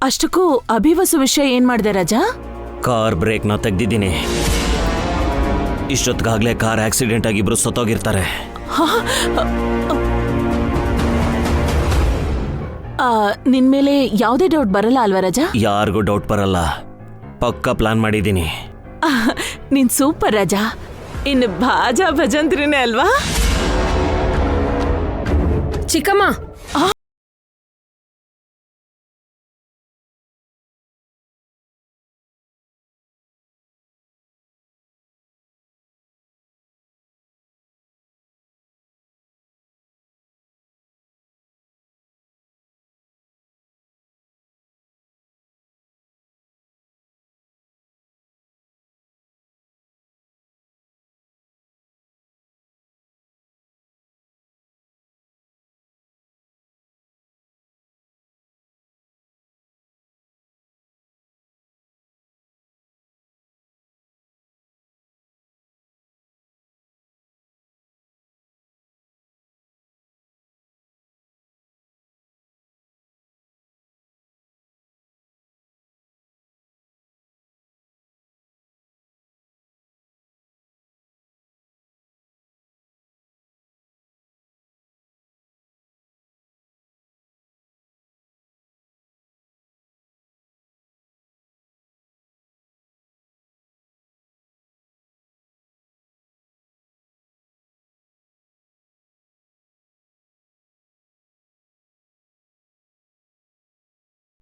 ಅಷ್ಟಕ್ಕೂ ಅಭಿವಸು ವಿಷಯ ಏನ್ ಮಾಡ್ದೆ ರಾಜಾ? ಕಾರ್ ಬ್ರೇಕ್ನ ತೆಗ್ದಿದ್ದೀನಿ. ಇಷ್ಟೊತ್ತಿಗಾಗ್ಲೇ ಕಾರ್ ಆಕ್ಸಿಡೆಂಟ್ ಆಗಿ ಇಬ್ರು ಸತ್ತೋಗಿರ್ತಾರೆ. ನಿನ್ ಮೇಲೆ ಯಾವುದೇ ಡೌಟ್ ಬರಲ್ಲ ಅಲ್ವಾ ರಾಜಾ? ಯಾರಿಗೂ ಡೌಟ್ ಬರಲ್ಲ. ಪಕ್ಕಾ ಪ್ಲಾನ್ ಮಾಡಿದ್ದೀನಿ. ನೀನ್ ಸೂಪರ್ ರಾಜಾ. ಇನ್ನು ಭಾಜಾ ಭಜಂತ್ರಿನೇ ಅಲ್ವಾ? ಚಿಕ್ಕಮ್ಮ,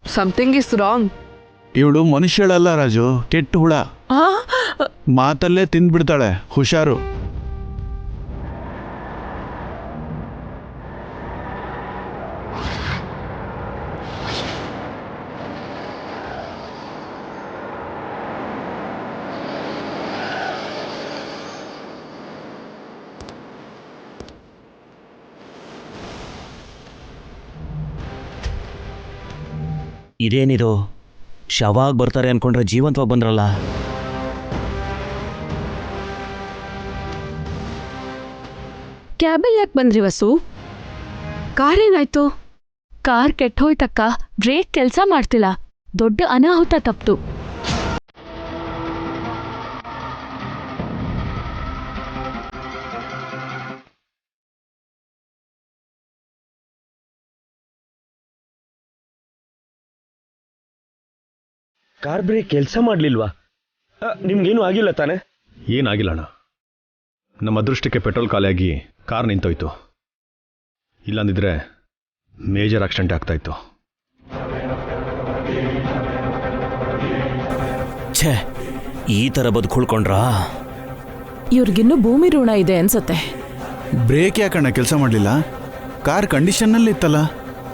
ಸಮಥಿಂಗ್ ಇಸ್ ರಾಂಗ್. ಇವಳು ಮನುಷ್ಯಳಲ್ಲ ರಾಜು, ಕೆಟ್ಟ ಹುಳ. ಮಾತಲ್ಲೇ ತಿಂದ್ಬಿಡ್ತಾಳೆ, ಹುಷಾರು. ಇದೇನಿದು? ಶವಾಗ ಬರ್ತಾರೆ ಅನ್ಕೊಂಡ್ರೆ ಜೀವಂತವಾಗಿ ಬಂದ್ರಲ್ಲ. ಕ್ಯಾಬಲ್ಲಿ ಯಾಕೆ ಬಂದ್ರಿ ವಸು? ಕಾರ್ ಏನಾಯ್ತು? ಕಾರ್ ಕೆಟ್ಟೋಯ್ತಕ್ಕ. ಬ್ರೇಕ್ ಕೆಲಸ ಮಾಡ್ತಿಲ್ಲ. ದೊಡ್ಡ ಅನಾಹುತ ತಪ್ತು. ಕಾರ್ ಬ್ರೇಕ್ ಕೆಲಸ ಮಾಡಲಿಲ್ವಾ? ನಿಮ್ಗೇನು ಆಗಿಲ್ಲ ತಾನೆ? ಏನಾಗಿಲ್ಲ ಅಣ್ಣ. ನಮ್ಮ ಅದೃಷ್ಟಕ್ಕೆ ಪೆಟ್ರೋಲ್ ಖಾಲಿಯಾಗಿ ಕಾರ್ ನಿಂತೋಯ್ತು. ಇಲ್ಲಾಂದಿದ್ರೆ ಮೇಜರ್ ಆಕ್ಸಿಡೆಂಟ್ ಆಗ್ತಾಯಿತ್ತು. ಛೇ, ಈ ಥರ ಬದುಕುಳ್ಕೊಂಡ್ರಾ? ಇವ್ರಿಗಿನ್ನೂ ಭೂಮಿ ಋಣ ಇದೆ ಅನ್ಸತ್ತೆ. ಬ್ರೇಕ್ ಯಾಕಣ್ಣ ಕೆಲಸ ಮಾಡಲಿಲ್ಲ? ಕಾರ್ ಕಂಡೀಷನ್ನಲ್ಲಿ ಇತ್ತಲ್ಲ.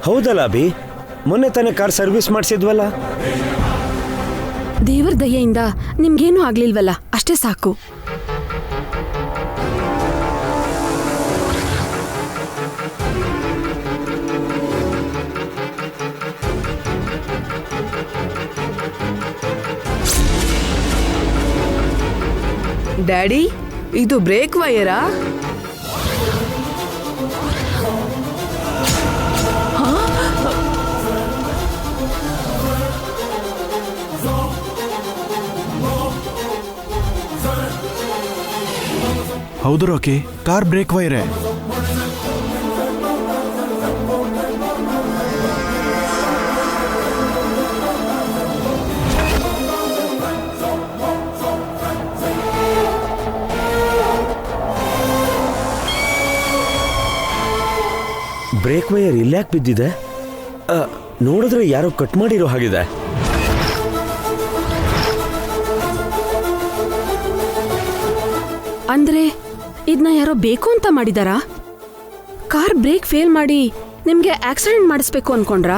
ಹೌದಲ್ಲ ಅಭಿ, ಮೊನ್ನೆ ತಾನೇ ಕಾರ್ ಸರ್ವಿಸ್ ಮಾಡಿಸಿದ್ವಲ್ಲ. ದೇವರ ದಯೆಯಿಂದ ನಿಮ್ಗೇನು ಆಗ್ಲಿಲ್ವಲ್ಲ, ಅಷ್ಟೇ ಸಾಕು. ಡ್ಯಾಡಿ, ಇದು ಬ್ರೇಕ್ ವೈಯರಾ? ಹೌದು Rocky, car break ವೈರೇ. Break wire ಇಲ್ಯಾಕೆ ಬಿದ್ದಿದೆ? ನೋಡಿದ್ರೆ ಯಾರೋ ಕಟ್ ಮಾಡಿರೋ ಹಾಗಿದೆ. ಅಂದ್ರೆ ಇದನ್ನ ಯಾರೋ ಬೇಕು ಅಂತ ಮಾಡಿದಾರಾ? ಕಾರ್ ಬ್ರೇಕ್ ಫೇಲ್ ಮಾಡಿ ನಿಮ್ಗೆ ಆಕ್ಸಿಡೆಂಟ್ ಮಾಡಿಸ್ಬೇಕು ಅನ್ಕೊಂಡ್ರಾ?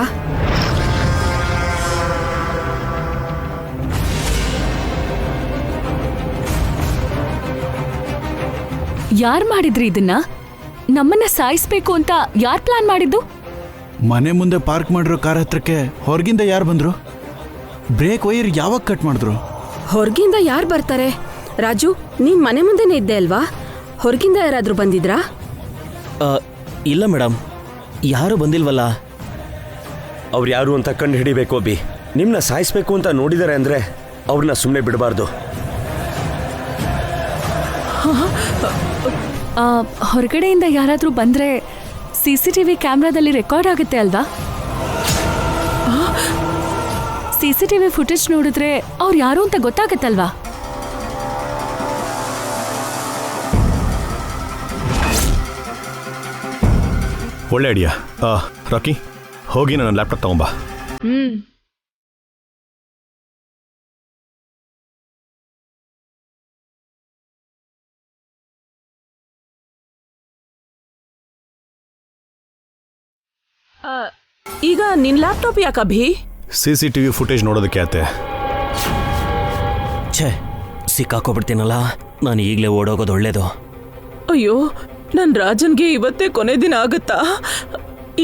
ಯಾರ್ ಮಾಡಿದ್ರಿ ಇದನ್ನ? ನಮ್ಮನ್ನ ಸಾಯಿಸ್ಬೇಕು ಅಂತ ಯಾರ್ ಪ್ಲಾನ್ ಮಾಡಿದ್ದು? ಮನೆ ಮುಂದೆ ಪಾರ್ಕ್ ಮಾಡಿರೋ ಕಾರ್ ಹತ್ರಕ್ಕೆ ಹೊರಗಿಂದ ಯಾರು ಬಂದ್ರು? ಬ್ರೇಕ್ ವೈರ್ ಯಾವಾಗ ಕಟ್ ಮಾಡಿದ್ರು? ಹೊರಗಿಂದ ಯಾರು ಬರ್ತಾರೆ? ರಾಜು, ನೀನ್ ಮನೆ ಮುಂದೆನೇ ಇದ್ದೆ ಅಲ್ವಾ? ಹೊರಗಿಂದ ಯಾರಾದ್ರೂ ಬಂದಿದ್ರಾ? ಇಲ್ಲ ಮೇಡಮ್, ಯಾರು ಬಂದಿಲ್ವಲ್ಲ. ಅವ್ರು ಯಾರು ಅಂತ ಕಂಡು ಹಿಡಿಬೇಕು ಅಭಿ. ನಿಮ್ಮನ್ನ ಸಾಯಿಸ್ಬೇಕು ಅಂತ ನೋಡಿದ್ದಾರೆ ಅಂದರೆ ಅವ್ರನ್ನ ಸುಮ್ಮನೆ ಬಿಡಬಾರ್ದು. ಹೊರಗಡೆಯಿಂದ ಯಾರಾದರೂ ಬಂದರೆ CCTV ಕ್ಯಾಮ್ರಾದಲ್ಲಿ ರೆಕಾರ್ಡ್ ಆಗುತ್ತೆ ಅಲ್ವಾ? CCTV ಫುಟೇಜ್ ನೋಡಿದ್ರೆ ಅವ್ರು ಯಾರು ಅಂತ ಗೊತ್ತಾಗತ್ತಲ್ವಾ? ಒಳ್ಳೆ ಐಡಿಯಾ. ರಾಕಿ, ಹೋಗಿ ನನ್ನ ಲ್ಯಾಪ್ಟಾಪ್ ತಗೊಂಬಾ. ಈಗ ನಿನ್ ಲ್ಯಾಪ್ಟಾಪ್ ಯಾಕೆ ಅಭಿ? CCTV ಫುಟೇಜ್ ನೋಡೋದಕ್ಕೆ ಆತೆ. ಛೇ, ಸಿಕ್ಕಾಕೋಬಿಡ್ತೀನಲ್ಲ. ನಾನು ಈಗಲೇ ಓಡೋಗೋದು ಒಳ್ಳೇದು. ಅಯ್ಯೋ, ನನ್ ರಾಜನ್ಗೆ ಇವತ್ತೇ ಕೊನೆ ದಿನ ಆಗತ್ತಾ?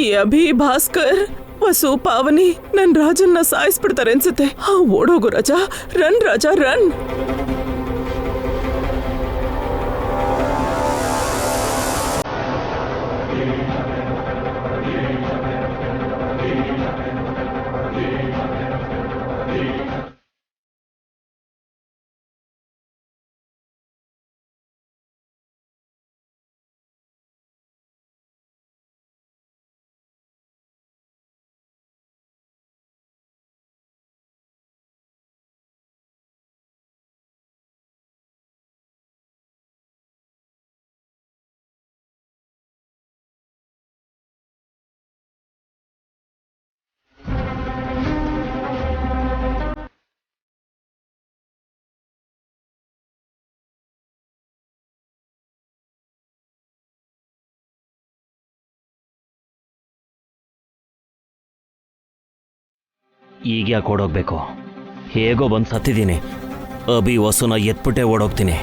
ಈ ಅಭಿ, ಭಾಸ್ಕರ್, ವಸು, ಪಾವನಿ ನನ್ ರಾಜನ್ನ ಸಾಯಿಸ್ಬಿಡ್ತಾರೆ ಅನ್ಸುತ್ತೆ. ಓಡೋಗು ರಾಜಾ, ರನ್ ರಾಜಾ ರನ್. ಈಗ ಯಾಕೆ ಓಡೋಗ್ಬೇಕು? ಹೇಗೋ ಬಂದು ಸತ್ತಿದ್ದೀನಿ. ಅಭಿ ವಸುನ ಎತ್ಬಿಟ್ಟೆ ಓಡೋಗ್ತೀನಿ.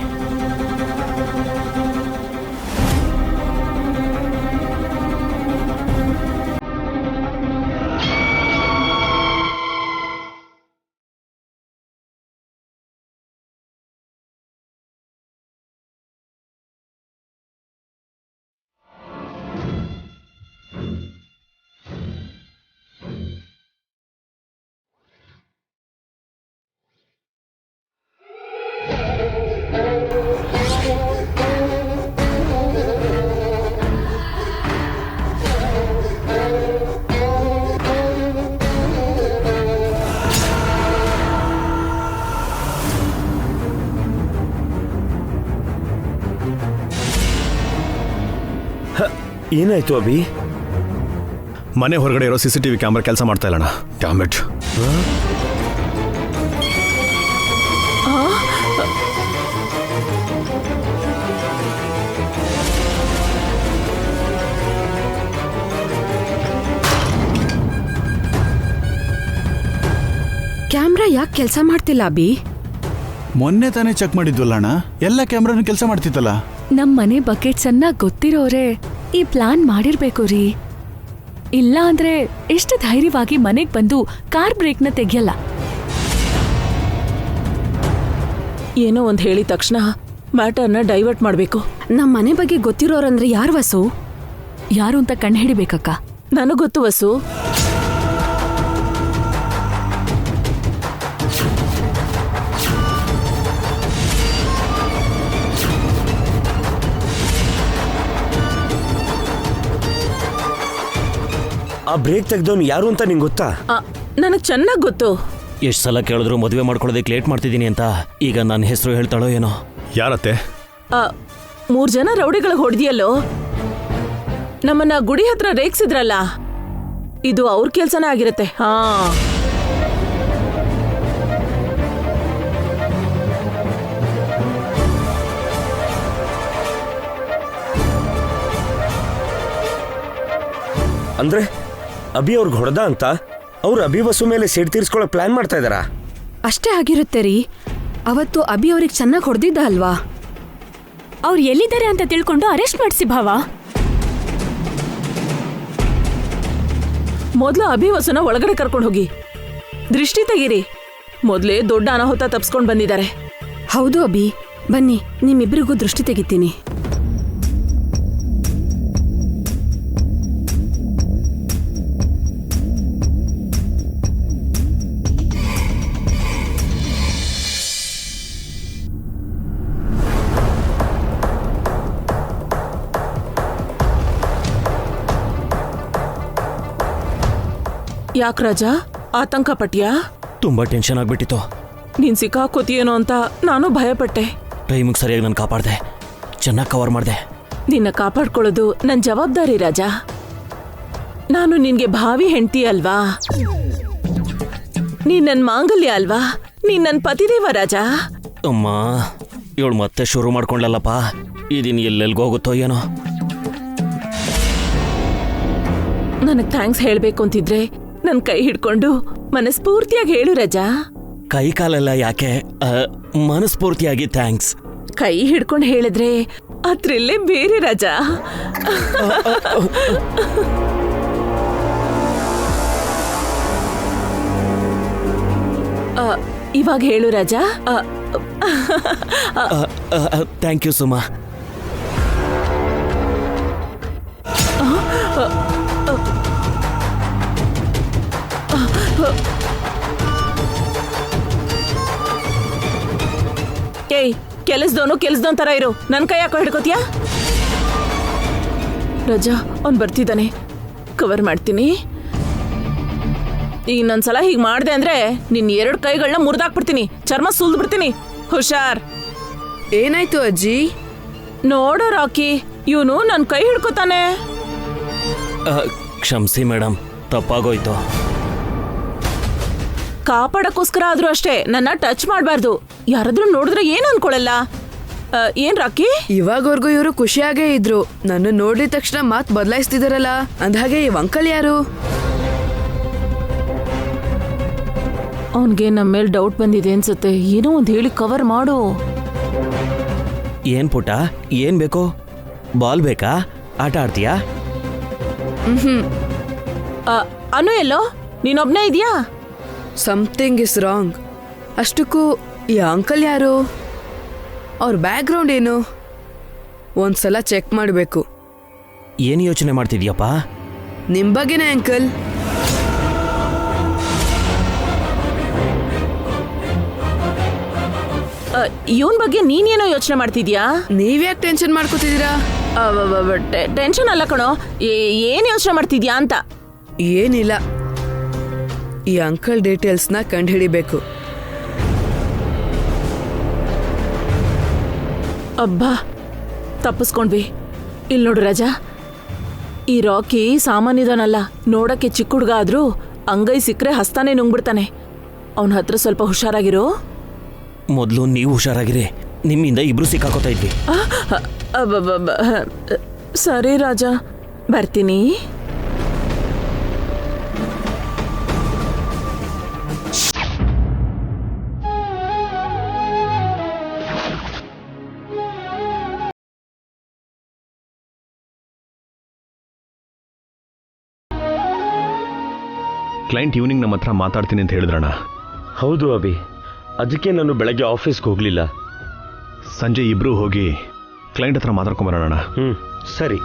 ಏನಾಯ್ತು ಅಭಿ? ಮನೆ ಹೊರಗಡೆ ಇರೋ CCTV ಕ್ಯಾಮ್ರಾ ಕೆಲಸ ಮಾಡ್ತಾ ಇಲ್ಲಣ್ಣ. ಡ್ಯಾಮೇಜ್. ಕ್ಯಾಮ್ರಾ ಯಾಕೆ ಕೆಲಸ ಮಾಡ್ತಿಲ್ಲ ಅಭಿ? ಮೊನ್ನೆ ತಾನೇ ಚೆಕ್ ಮಾಡಿದ್ವಲ್ಲ ಅಣ್ಣ, ಎಲ್ಲ ಕ್ಯಾಮ್ರಾನು ಕೆಲಸ ಮಾಡ್ತಿತ್ತಲ್ಲ. ನಮ್ ಮನೆ ಬಗ್ಗೆ ಚೆನ್ನಾಗಿ ಗೊತ್ತಿರೋರೆ ಈ ಪ್ಲಾನ್ ಮಾಡಿರ್ಬೇಕು ರೀ. ಇಲ್ಲ ಅಂದ್ರೆ ಎಷ್ಟು ಧೈರ್ಯವಾಗಿ ಮನೆಗ್ ಬಂದು ಕಾರ್ ಬ್ರೇಕ್ನ ತೆಗಿಯಲ್ಲ. ಏನೋ ಒಂದ್ ಹೇಳಿದ ತಕ್ಷಣ ಮ್ಯಾಟರ್ನ ಡೈವರ್ಟ್ ಮಾಡ್ಬೇಕು. ನಮ್ ಮನೆ ಬಗ್ಗೆ ಗೊತ್ತಿರೋರಂದ್ರೆ ಯಾರು ವಸು? ಯಾರು ಅಂತ ಕಂಡು ಹಿಡಿಬೇಕಕ್ಕ. ನನಗ್ ಗೊತ್ತು ವಸು. ಆ ಬ್ರೇಕ್ ತೆಗ್ದವನು ಯಾರು ಅಂತ ನಿಂಗೆ ಗೊತ್ತಾ? ನನಗ್ ಚೆನ್ನಾಗ್ ಗೊತ್ತು. ಎಷ್ಟು ಸಲ ಕೇಳಿದ್ರು ಮದುವೆ ಮಾಡ್ಕೊಳ್ಳೋದಕ್ಕೆ ಲೇಟ್ ಮಾಡ್ತಿದ್ದೀನಿ ಅಂತ. ಈಗ ನನ್ನ ಹೆಸರು ಹೇಳ್ತಾಳೋ ಏನೋ. ಯಾರತ್ತೆ? 3 ಜನ ರೌಡಿಗಳಿಗೆ ಹೊಡೆದಿಯಲ್ಲೋ, ನಮ್ಮನ್ನ ಗುಡಿ ಹತ್ರ ರೇಗ್ಸಿದ್ರಲ್ಲ, ಇದು ಅವ್ರ ಕೆಲ್ಸನೇ ಆಗಿರತ್ತೆ. ಅಂದ್ರೆ ಅಭಿ ಅವ್ರಿಗೆ ಹೊಡೆದ ಅಂತ ಅವ್ರು ಅಭಿ ವಸು ಮೇಲೆ ಸಿಡ್ ತೀರ್ಸ್ಕೊಳ್ಳೋ ಪ್ಲಾನ್ ಮಾಡ್ತಾ ಇದ್ದಾರಾ? ಅಷ್ಟೇ ಆಗಿರುತ್ತೆ ರೀ. ಅವತ್ತು ಅಭಿ ಅವ್ರಿಗೆ ಚೆನ್ನಾಗಿ ಹೊಡೆದಿದ್ದ ಅಲ್ವಾ? ಅವ್ರು ಎಲ್ಲಿದ್ದಾರೆ ಅಂತ ತಿಳ್ಕೊಂಡು ಅರೆಸ್ಟ್ ಮಾಡಿಸಿ ಭಾವ. ಮೊದ್ಲು ಅಭಿವಸನ ಒಳಗಡೆ ಕರ್ಕೊಂಡು ಹೋಗಿ ದೃಷ್ಟಿ ತೆಗೀರಿ. ಮೊದ್ಲೇ ದೊಡ್ಡ ಅನಾಹುತ ತಪ್ಸ್ಕೊಂಡ್ ಬಂದಿದ್ದಾರೆ. ಹೌದು ಅಭಿ, ಬನ್ನಿ ನಿಮ್ಮಿಬ್ರಿಗೂ ದೃಷ್ಟಿ ತೆಗಿತೀನಿ. ಯಾಕ್ ರಾಜ ಆತಂಕ ಪಟ್ಯಾ? ತುಂಬಾ ಟೆನ್ಷನ್ ಆಗ್ಬಿಟ್ಟಿತ್ತು. ನೀನ್ ಸಿಕ್ಕಾಕೋತಿಯೇನೋ ಅಂತ ನಾನು ಭಯಪಟ್ಟೆ. ಟೈಮಿಗೆ ಸರಿಯಾಗಿ ನಾನು ಕಾಪಾಡ್ದೆ, ಚೆನ್ನಾಗಿ ಕವರ್ ಮಾಡಿದೆ. ನಿನ್ನ ಕಾಪಾಡ್ಕೊಳ್ಳೋದು ನನ್ ಜವಾಬ್ದಾರಿ ರಾಜ. ನಾನು ನಿನ್ಗೆ ಭಾವಿ ಹೆಂಡ್ತಿ ಅಲ್ವಾ? ನೀನ್ ನನ್ ಮಾಂಗಲ್ಯ ಅಲ್ವಾ? ನೀನ್ ನನ್ ಪತಿದೇವ ರಾಜ. ಅಮ್ಮ, ಇವಳು ಮತ್ತೆ ಶುರು ಮಾಡ್ಕೊಂಡ್ಲಲ್ಲಪ್ಪ. ಇದೀನಿ ಎಲ್ಲೆಲ್ಗೋಗುತ್ತೋ ಏನೋ. ನನಗ್ ಥ್ಯಾಂಕ್ಸ್ ಹೇಳ್ಬೇಕು ಅಂತಿದ್ರೆ ನನ್ ಕೈ ಹಿಡ್ಕೊಂಡು ಮನಸ್ಫೂರ್ತಿಯಾಗಿ ಹೇಳು ರಾಜ. ಕೈ ಕಾಲೆಲ್ಲ ಯಾಕೆ, ಮನಸ್ಫೂರ್ತಿಯಾಗಿ ಥ್ಯಾಂಕ್ಸ್. ಕೈ ಹಿಡ್ಕೊಂಡು ಹೇಳಿದ್ರೆ ಅದ್ರಲ್ಲೇ ಬೇರೆ ರಾಜ. ಇವಾಗ ಹೇಳು ರಾಜ. Thank you Suma. ಏಯ್, ಕೆಲ್ಸದವನ್ ತರ ಇರು. ನನ್ ಕೈ ಯಾಕೋ ಹಿಡ್ಕೋತಿಯಾ? ರಜಾ, ಅವ್ನ್ ಬರ್ತಿದ್ದಾನೆ, ಕವರ್ ಮಾಡ್ತೀನಿ. ಈಗ ಇನ್ನೊಂದ್ಸಲ ಹೀಗ್ ಮಾಡ್ದೆ ಅಂದ್ರೆ ನಿನ್ 2 ಕೈಗಳನ್ನ ಮುರಿದಾಕ್ಬಿಡ್ತೀನಿ, ಚರ್ಮ ಸುಲ್ದ್ ಬಿಡ್ತೀನಿ. ಹುಷಾರ್. ಏನಾಯ್ತು ಅಜ್ಜಿ? ನೋಡೋ ರಾಕಿ, ಇವನು ನನ್ ಕೈ ಹಿಡ್ಕೋತಾನೆ. ಕ್ಷಮಿಸಿ ಮೇಡಮ್, ತಪ್ಪಾಗೋಯ್ತು. ಕಾಪಾಡಕ್ಕೋಸ್ಕರ ಆದ್ರೂ ಅಷ್ಟೇ ನನ್ನ ಟಚ್ ಮಾಡ್ಬಾರ್ದು. ಯಾರಾದ್ರೂ ನೋಡಿದ್ರೆ ಏನ್ ಅನ್ಕೊಳಲ್ಲ. ಏನ್ ರಾಕಿ? ಇವಾಗವರೆಗೂ ಇವರು ಖುಷಿಯಾಗೇ ಇದ್ರು. ನನ್ನ ನೋಡಿದ ತಕ್ಷಣ ಮಾತ್ ಬದಲಾಯಿಸ್ತಿದಾರಲ್ಲ. ಅಂದ್ಹಾಗೆ ಇವ್ ಅಂಕಲ್ ಯಾರು? ಅವನ್ಗೆ ನಮ್ಮ ಮೇಲೆ ಡೌಟ್ ಬಂದಿದೆ ಅನ್ಸುತ್ತೆ. ಏನೋ ಒಂದ್ ಹೇಳಿ ಕವರ್ ಮಾಡು. ಏನ್ ಪುಟ, ಏನ್ ಬೇಕು? ಬಾಲ್ ಬೇಕಾ? ಆಟ ಆಡ್ತೀಯಾ? ಅನು ಎಲ್ಲೋ? ನೀನೊಬ್ನೇ ಇದೆಯಾ? Something is wrong. ಅಷ್ಟಕ್ಕೂ ಈ ಅಂಕಲ್ ಯಾರು? ಅವ್ರ ಬ್ಯಾಕ್ ಗ್ರೌಂಡ್ ಏನು? ಒಂದ್ಸಲ ಚೆಕ್ ಮಾಡಬೇಕು. ಏನ್ ಯೋಚನೆ ಮಾಡ್ತಿದ್ಯಪ್ಪ? ನಿಮ್ ಬಗ್ಗೆನೇ ಅಂಕಲ್. ಇವನ್ ಬಗ್ಗೆ ನೀನೇನೋ ಯೋಚನೆ ಮಾಡ್ತಿದ್ಯಾ? ನೀವ್ಯಾಕೆ ಟೆನ್ಷನ್ ಮಾಡ್ಕೋತಿದ್ದೀರಾ? ಟೆನ್ಷನ್ ಅಲ್ಲ ಕಣೋ. ಏನ್ ಯೋಚನೆ ಮಾಡ್ತಿದ್ಯಾ ಅಂತ. ಏನಿಲ್ಲ, ಈ ಅಂಕಲ್ ಡೀಟೇಲ್ಸ್ನ ಕಂಡುಹಿಡಿಬೇಕು. ಅಬ್ಬಾ, ತಪ್ಪಿಸ್ಕೊಂಡ್ವಿ. ಇಲ್ಲಿ ನೋಡು ರಾಜಾ, ಈ ರಾಕಿ ಸಾಮಾನ್ಯದನಲ್ಲ. ನೋಡಕ್ಕೆ ಚಿಕ್ಕ ಹುಡುಗ ಆದ್ರೂ ಅಂಗೈ ಸಿಕ್ಕರೆ ಹಸ್ತಾನೆ ನುಂಗ್ಬಿಡ್ತಾನೆ. ಅವನ ಹತ್ರ ಸ್ವಲ್ಪ ಹುಷಾರಾಗಿರೋ. ಮೊದಲು ನೀವು ಹುಷಾರಾಗಿರಿ, ನಿಮ್ಮಿಂದ ಇಬ್ರು ಸಿಕ್ಕಾಕೋತಾ ಇದ್ವಿ. ಸರಿ ರಾಜ, ಬರ್ತೀನಿ. ಕ್ಲೈಂಟ್ ಈವ್ನಿಂಗ್ ನಮ್ಮ ಹತ್ರ ಮಾತಾಡ್ತೀನಿ ಅಂತ ಹೇಳಿದ್ರಣ್ಣ. ಹೌದು ಅಭಿ, ಅದಕ್ಕೆ ನಾನು ಬೆಳಗ್ಗೆ ಆಫೀಸ್ಗೆ ಹೋಗಲಿಲ್ಲ. ಸಂಜೆ ಇಬ್ರು ಹೋಗಿ ಕ್ಲೈಂಟ್ ಹತ್ರ ಮಾತಾಡ್ಕೊಂಬರೋಣ. ಸರಿ.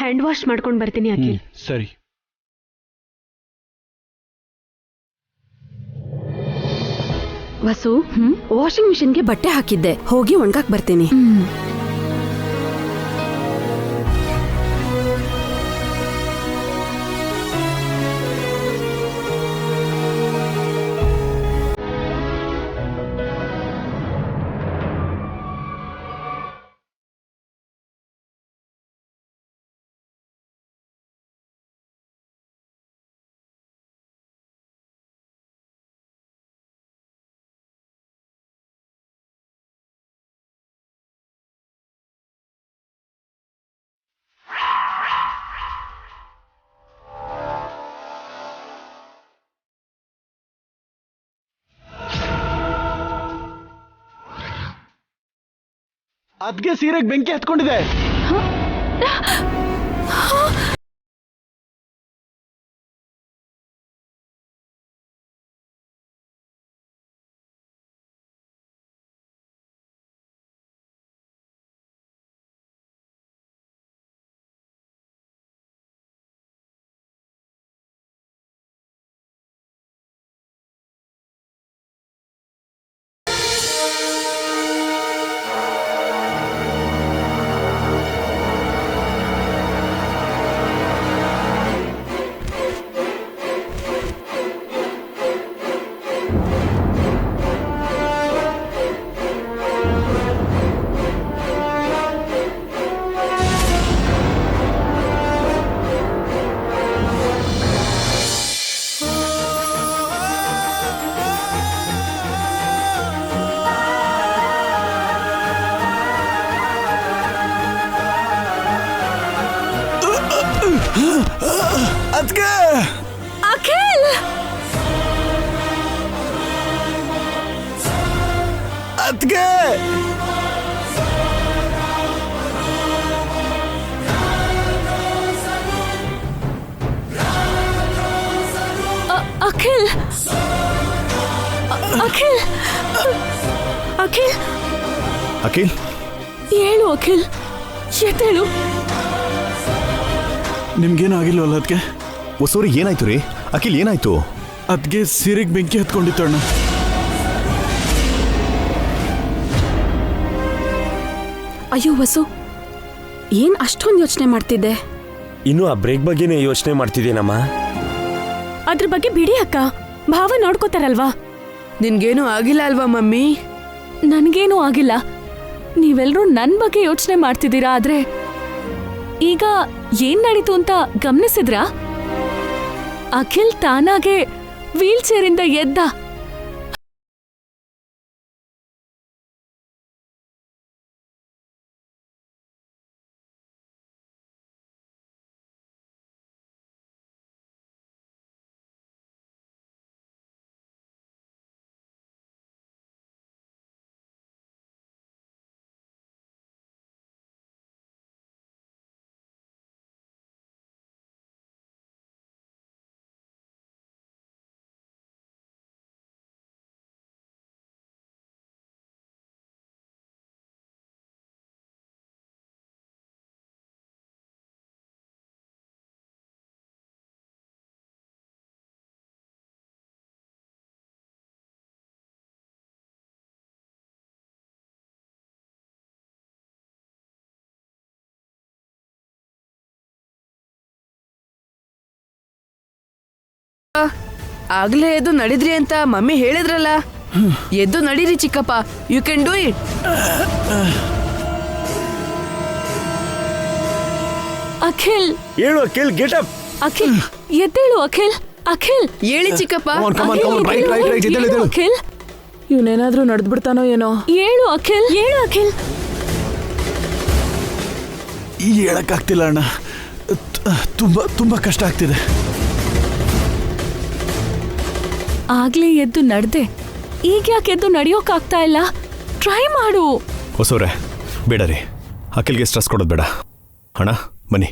ಹ್ಯಾಂಡ್ ವಾಶ್ ಮಾಡ್ಕೊಂಡು ಬರ್ತೀನಿ ಅಖಿಲ್. ಸರಿ. ವಸು, ವಾಷಿಂಗ್ ಮಿಷಿನ್ಗೆ ಬಟ್ಟೆ ಹಾಕಿದ್ದೆ, ಹೋಗಿ ಒಣಗಾಕ್ ಬರ್ತೀನಿ. ಅದ್ಗೆ ಸೀರೆಗೆ ಬೆಂಕಿ ಹತ್ಕೊಂಡಿದೆ. ಅದ್ಕೆ ಅಖಿಲ್ ಅದ್ಕೆ ಅಖಿಲ್ ಅಖಿಲ್ ಅಖಿಲ್ ಅಖಿಲ್ ಹೇಳು ಅಖಿಲ್ ಎದ್ದೇಳು. ನಿಮ್ಗೇನು ಆಗಿಲ್ವಲ್ಲ ಅದಕ್ಕೆ? ಹೊಸೂರಿ ಏನಾಯ್ತು ರೀ? ಅಖಿಲ್ ಏನಾಯ್ತು? ಅದಕ್ಕೆ ಸೀರೆಗೆ ಬೆಂಕಿ ಹತ್ಕೊಂಡಿತ್ತು ಅಣ್ಣ. ಅಯ್ಯೋ ವಸು, ಏನ್ ಅಷ್ಟೊಂದು ಯೋಚನೆ ಮಾಡ್ತಿದ್ದೆ? ಇನ್ನು ಆ ಬ್ರೇಕ್ ಬಗ್ಗೆನೇ ಯೋಚನೆ ಮಾಡ್ತಿದ್ದೀನಮ್ಮ. ಅದ್ರ ಬಗ್ಗೆ ಬಿಡಿ ಅಕ್ಕ, ಭಾವ ನೋಡ್ಕೋತಾರಲ್ವಾ. ನಿನ್ಗೇನು ಆಗಿಲ್ಲ ಅಲ್ವಾ ಮಮ್ಮಿ? ನನ್ಗೇನೂ ಆಗಿಲ್ಲ. ನೀವೆಲ್ರೂ ನನ್ ಬಗ್ಗೆ ಯೋಚನೆ ಮಾಡ್ತಿದ್ದೀರಾ. ಆದ್ರೆ ಈಗ ಏನ್ ನಡೀತು ಅಂತ ಗಮನಿಸಿದ್ರಾ? ಅಖಿಲ್ ತಾನಾಗೆ ವೀಲ್ ಚೇರಿಂದ ಎದ್ದ. ಆಗ್ಲೇ ಎದ್ದು ನಡಿದ್ರಿ ಅಂತ ಮಮ್ಮಿ ಹೇಳಿದ್ರಲ್ಲ. ಎದ್ದು ನಡೀರಿ ಚಿಕ್ಕಪ್ಪ, you can do it. Akhil ಹೇಳು ಅಖಿಲ್, ಗೆಟ್ ಅಪ್. ಅಖಿಲ್ ಎದ್ದೇಳು. ಅಖಿಲ್ ಅಖಿಲ್ ಹೇಳಿ ಚಿಕ್ಕಪ್ಪ. ಅಖಿಲ್ ಇವನೇನಾದ್ರೂ ನಡೆದ್ಬಿಡ್ತಾನೋ ಏನೋ. ಹೇಳು ಅಖಿಲ್, ಹೇಳು ಅಖಿಲ್. ಹೇಳಕ್ಕಾಗ್ತಿಲ್ಲ ಅಣ್ಣ, ತುಂಬ ತುಂಬ ಕಷ್ಟ ಆಗ್ತಿದೆ. ಆಗ್ಲೇ ಎದ್ದು ನಡ್ದೆ, ಈಗ ಯಾಕೆ ಎದ್ದು ನಡೆಯೋಕಾಗ್ತಾ ಇಲ್ಲ? ಟ್ರೈ ಮಾಡು. ಹೊಸೂರೆ ಬೇಡ ರೀ, ಅಖಿಲ್ಗೆ ಸ್ಟ್ರೆಸ್ ಕೊಡೋದು ಬೇಡ. ಅಣ್ಣ ಬನ್ನಿ.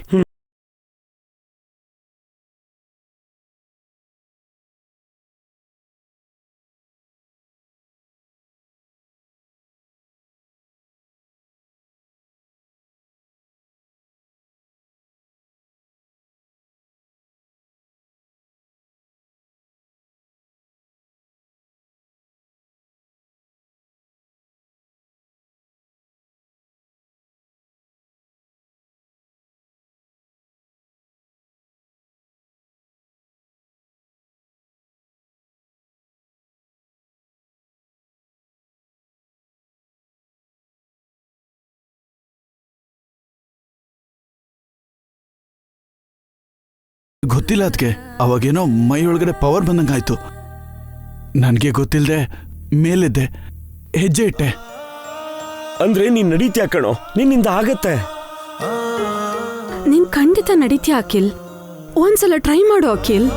ಗೊತ್ತಿಲ್ಲ ಅದಕ್ಕೆ, ಅವಾಗೇನೋ ಮೈ ಒಳಗಡೆ ಪವರ್ ಬಂದಂಗಾಯ್ತು. ನನಗೆ ಗೊತ್ತಿಲ್ಲದೆ ಮೇಲಿದ್ದೆ, ಹೆಜ್ಜೆ ಇಟ್ಟೆ. ಅಂದ್ರೆ ನೀನ್ ನಡೀತ್ಯಾ ಕಣೋ, ನಿನ್ನಿಂದ ಆಗತ್ತೆ. ನೀನ್ ಖಂಡಿತ ನಡೀತ್ಯಾ ಅಖಿಲ್. ಒಂದ್ಸಲ ಟ್ರೈ ಮಾಡು ಅಖಿಲ್.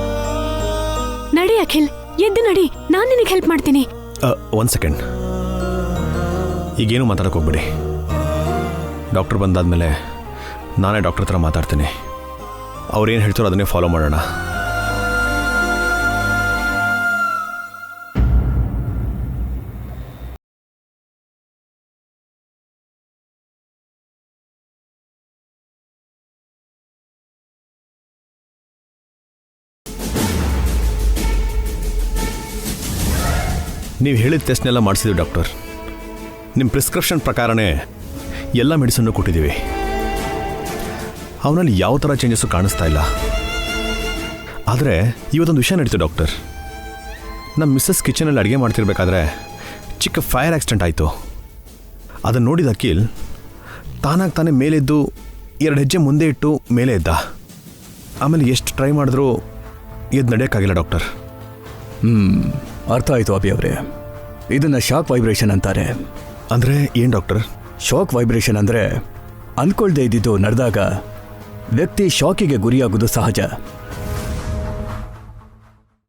ನಡಿ ಅಖಿಲ್, ಎದ್ದು ನಡಿ, ನಾನ್ ನಿನಗೆ ಹೆಲ್ಪ್ ಮಾಡ್ತೀನಿ. ಒಂದು ಸೆಕೆಂಡ್, ಈಗೇನು ಮಾತಾಡಕ್ಕೆ ಹೋಗ್ಬೇಡಿ. ಡಾಕ್ಟರ್ ಬಂದಾದ್ಮೇಲೆ ನಾನೇ ಡಾಕ್ಟರ್ ಹತ್ರ ಮಾತಾಡ್ತೀನಿ. ಅವ್ರೇನು ಹೇಳ್ತಾರೋ ಅದನ್ನೇ ಫಾಲೋ ಮಾಡೋಣ. ನೀವು ಹೇಳಿದ ಟೆಸ್ಟ್ನೆಲ್ಲ ಮಾಡಿಸಿದ್ವಿ ಡಾಕ್ಟರ್. ನಿಮ್ಮ ಪ್ರಿಸ್ಕ್ರಿಪ್ಷನ್ ಪ್ರಕಾರನೇ ಎಲ್ಲ ಮೆಡಿಸನ್ನು ಕೊಟ್ಟಿದ್ದೀವಿ. ಅವನಲ್ಲಿ ಯಾವ ಥರ ಚೇಂಜಸ್ಸು ಕಾಣಿಸ್ತಾ ಇಲ್ಲ. ಆದರೆ ಇವತ್ತೊಂದು ವಿಷಯ ನಡೀತು ಡಾಕ್ಟರ್. ನಮ್ಮ ಮಿಸ್ಸಸ್ ಕಿಚನಲ್ಲಿ ಅಡುಗೆ ಮಾಡ್ತಿರ್ಬೇಕಾದ್ರೆ ಚಿಕ್ಕ ಫೈರ್ ಆಕ್ಸಿಡೆಂಟ್ ಆಯಿತು. ಅದನ್ನು ನೋಡಿದ ಅಖಿಲ್ ತಾನಾಗಿ ತಾನೇ ಮೇಲೆದ್ದು 2 ಹೆಜ್ಜೆ ಮುಂದೆ ಇಟ್ಟು ಮೇಲೆ ಎದ್ದ. ಆಮೇಲೆ ಎಷ್ಟು ಟ್ರೈ ಮಾಡಿದ್ರೂ ಎದ್ದು ನಡೆಯೋಕ್ಕಾಗಿಲ್ಲ ಡಾಕ್ಟರ್. ಅರ್ಥ ಆಯಿತು ಅಭಿ ಅವರೇ. ಇದನ್ನು ಶಾಕ್ ವೈಬ್ರೇಷನ್ ಅಂತಾರೆ. ಅಂದರೆ ಏನು ಡಾಕ್ಟರ್? ಶಾಕ್ ವೈಬ್ರೇಷನ್ ಅಂದರೆ ಅಂದ್ಕೊಳ್ದೇ ಇದ್ದಿದ್ದು ನಡೆದಾಗ ವ್ಯಕ್ತಿ ಶಾಕಿಗೆ ಗುರಿಯಾಗುವುದು ಸಹಜ.